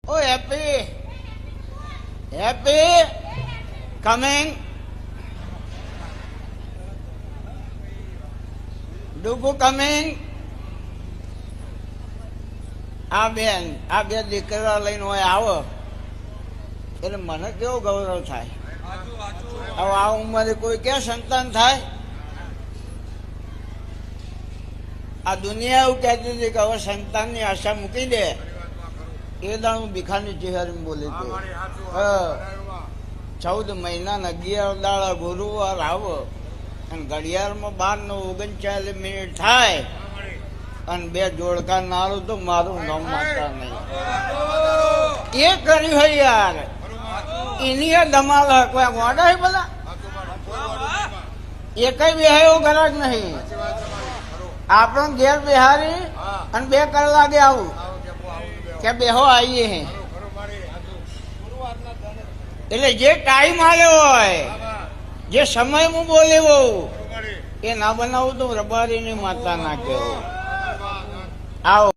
Oh, happy. Happy. Coming. Dugu coming. આ બે દીકરા લઈને હોય આવો એટલે મને કેવો ગૌરવ થાય. હવે આ ઉંમરે કોઈ ક્યાં સંતાન થાય? આ દુનિયા એવું કહેતી હતી કે હવે સંતાનની આશા મૂકી દે. એ દાડું ભીખાની ચહેરી બોલી હતી. 14 મહિનાના 11 દાડા ગુરુવાર આવો અને ઘડિયાળમાં 12:39 થાય અને 2 જોડકા નારું તો મારું નામ માતા નહીં. એ કર્યું હોય યાર, એની ધમાલ કોઈ ગોડા બધા એ કઈ બેહાયો ગરજ નહીં. આપણો ઘેર બિહારી અને 2 કલાકે આવું કે બેહો આવીએ હે. એટલે જે ટાઈમ આવ્યો હોય, જે સમય હું બોલેવો એ ના બનાવું તો રબારીની માતા ના કહેવો. આવો.